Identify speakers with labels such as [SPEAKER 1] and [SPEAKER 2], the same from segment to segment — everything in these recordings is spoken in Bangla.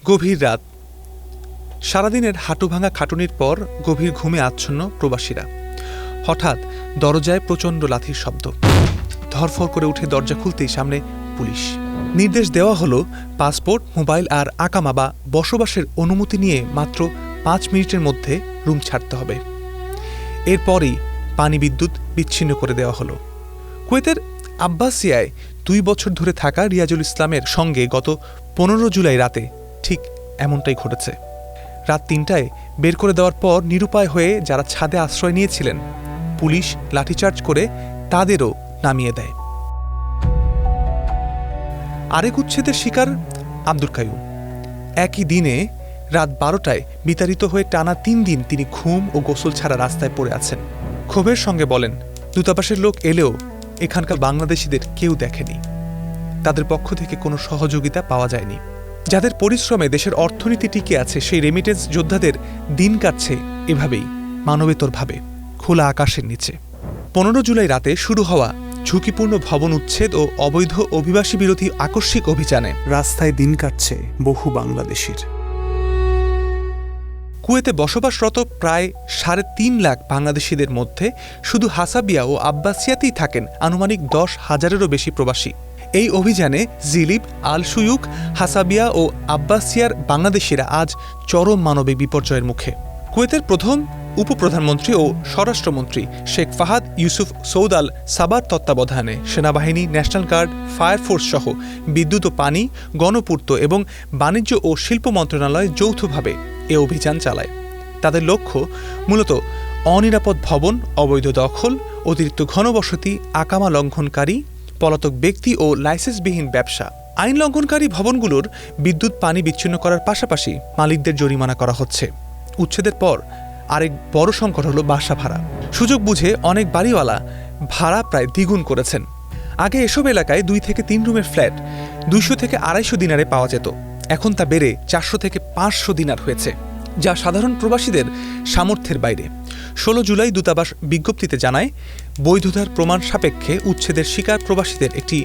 [SPEAKER 1] গভীর রাত। সারাদিনের হাঁটুভাঙা খাটুনির পর গভীর ঘুমে আচ্ছন্ন প্রবাসীরা। হঠাৎ দরজায় প্রচণ্ড লাথির শব্দ। ধরফর করে উঠে দরজা খুলতেই সামনে পুলিশ। নির্দেশ দেওয়া হলো পাসপোর্ট, মোবাইল আর আকামা বা বসবাসের অনুমতি নিয়ে মাত্র 5 মিনিটের মধ্যে রুম ছাড়তে হবে। এরপরই পানি বিদ্যুৎ বিচ্ছিন্ন করে দেওয়া হলো। কুয়েতের আব্বাসিয়ায় 2 বছর ধরে থাকা রিয়াজুল ইসলামের সঙ্গে গত 15 জুলাই রাতে ঠিক এমনটাই ঘটেছে। রাত 3টায় বের করে দেওয়ার পর নিরুপায় হয়ে যারা ছাদে আশ্রয় নিয়েছিলেন, পুলিশ লাঠিচার্জ করে তাদেরও নামিয়ে দেয়। আরেক উচ্ছেদের শিকার আব্দুল কাইয়ুম। একই দিনে রাত 12টায় বিতাড়িত হয়ে টানা 3 দিন তিনি ঘুম ও গোসল ছাড়া রাস্তায় পড়ে আছেন। ক্ষোভের সঙ্গে বলেন, দূতাবাসের লোক এলেও এখানকার বাংলাদেশিদের কেউ দেখেনি। তাদের পক্ষ থেকে কোনো সহযোগিতা পাওয়া যায়নি। যাদের পরিশ্রমে দেশের অর্থনীতি টিকে আছে, সেই রেমিটেন্স যোদ্ধাদের দিন কাটছে এভাবেই মানবেতরভাবে খোলা আকাশের নিচে। 15 জুলাই রাতে শুরু হওয়া ঝুঁকিপূর্ণ ভবন উচ্ছেদ ও অবৈধ অভিবাসী বিরোধী আকস্মিক অভিযানে
[SPEAKER 2] রাস্তায় দিন কাটছে বহু বাংলাদেশির।
[SPEAKER 1] কুয়েতে বসবাসরত প্রায় 3.5 লাখ বাংলাদেশিদের মধ্যে শুধু হাসাবিয়া ও আব্বাসিয়াতেই থাকেন আনুমানিক 10,000-এরও বেশি প্রবাসী। এই অভিযানে জিলিব, আল সুয়ুক, হাসাবিয়া ও আব্বাসিয়ার বাংলাদেশিরা আজ চরম মানবিক বিপর্যয়ের মুখে। কুয়েতের প্রথম উপপ্রধানমন্ত্রী ও স্বরাষ্ট্রমন্ত্রী শেখ ফাহাদ ইউসুফ সৌদ আল সাবার তত্ত্বাবধানে সেনাবাহিনী, ন্যাশনাল গার্ড, ফায়ার ফোর্স সহ বিদ্যুৎ ও পানি, গণপূর্ত এবং বাণিজ্য ও শিল্প মন্ত্রণালয় যৌথভাবে এ অভিযান চালায়। তাদের লক্ষ্য মূলত অনিরাপদ ভবন, অবৈধ দখল, অতিরিক্ত ঘনবসতি, আকামা লঙ্ঘনকারী, পলাতক ব্যক্তি ও লাইসেন্সবিহীন ব্যবসা। আইন লঙ্ঘনকারী ভবনগুলোর বিদ্যুৎ পানি বিচ্ছিন্ন করার পাশাপাশি মালিকদের জরিমানা করা হচ্ছে। উচ্ছেদের পর আরেক বড় সংকট হলো বাসা ভাড়া। সুযোগ বুঝে অনেক বাড়িওয়ালা ভাড়া প্রায় দ্বিগুণ করেছেন। আগে এসব এলাকায় 2 থেকে 3 রুমের ফ্ল্যাট 200 থেকে 250 দিনারে পাওয়া যেত। এখন তা বেড়ে 400 থেকে 500 দিনার হয়েছে, যা সাধারণ প্রবাসীদের সামর্থ্যের বাইরে। 16 জুলাই দূতাবাস বিজ্ঞপ্তিতে জানায়, বৈধতার প্রমাণ সাপেক্ষে উচ্ছেদের শিকার প্রবাসীদের একটি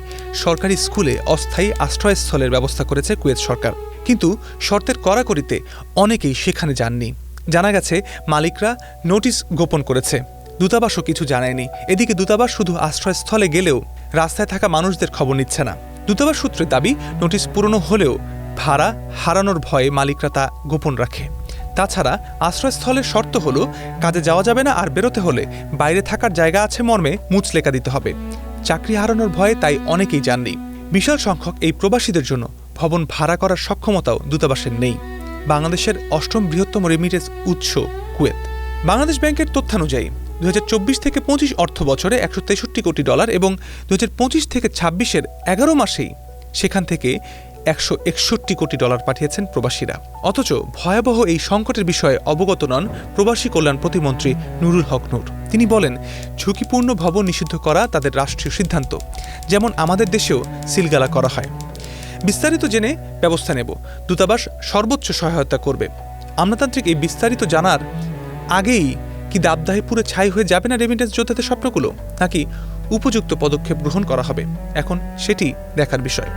[SPEAKER 1] সরকারি স্কুলে অস্থায়ী আশ্রয়স্থলের ব্যবস্থা করেছে কুয়েত সরকার। কিন্তু শর্তের কড়াকড়িতে অনেকেই সেখানে যাননি। জানা গেছে মালিকরা নোটিশ গোপন করেছে, দূতাবাসও কিছু জানায়নি। এদিকে দূতাবাস শুধু আশ্রয়স্থলে গেলেও রাস্তায় থাকা মানুষদের খবর নিচ্ছে না। দূতাবাস সূত্রে দাবি, নোটিশ পুরনো হলেও ভাড়া হারানোর ভয়ে মালিকরা তা গোপন রাখে। তাছাড়া আশ্রয়স্থলের শর্ত হলো কাজে যাওয়া যাবে না, আর বেরোতে হলে বাইরে থাকার জায়গা আছে মর্মে মুচলেখা দিতে হবে। চাকরি হারানোর ভয়ে তাই অনেকেই যাননি। বিশাল সংখ্যক এই প্রবাসীদের জন্য ভবন ভাড়া করার সক্ষমতাও দূতাবাসের নেই। বাংলাদেশের 8ম বৃহত্তম রেমিটেন্স উৎস কুয়েত। বাংলাদেশ ব্যাংকের তথ্যানুযায়ী 2024 থেকে 25 অর্থ বছরে $163 কোটি এবং 2025 থেকে 26-এর 11 মাসেই সেখান থেকে $161 কোটি পাঠিয়েছেন প্রবাসীরা। অথচ ভয়াবহ এই সংকটের বিষয়ে অবগত নন প্রবাসী কল্যাণ প্রতিমন্ত্রী নুরুল হক নূর। তিনি বলেন, ঝুঁকিপূর্ণ ভবন নিষিদ্ধ করা তাদের রাষ্ট্রীয় সিদ্ধান্ত, যেমন আমাদের দেশেও সিলগালা করা হয়। বিস্তারিত জেনে ব্যবস্থা নেব, দূতাবাস সর্বোচ্চ সহায়তা করবে। আমলাতান্ত্রিক এই বিস্তারিত জানার আগেই কি দাবদাহে পুরো ছাই হয়ে যাবে না রেমিটেন্স যোদ্ধাদের স্বপ্নগুলো, নাকি উপযুক্ত পদক্ষেপ গ্রহণ করা হবে? এখন সেটি দেখার বিষয়।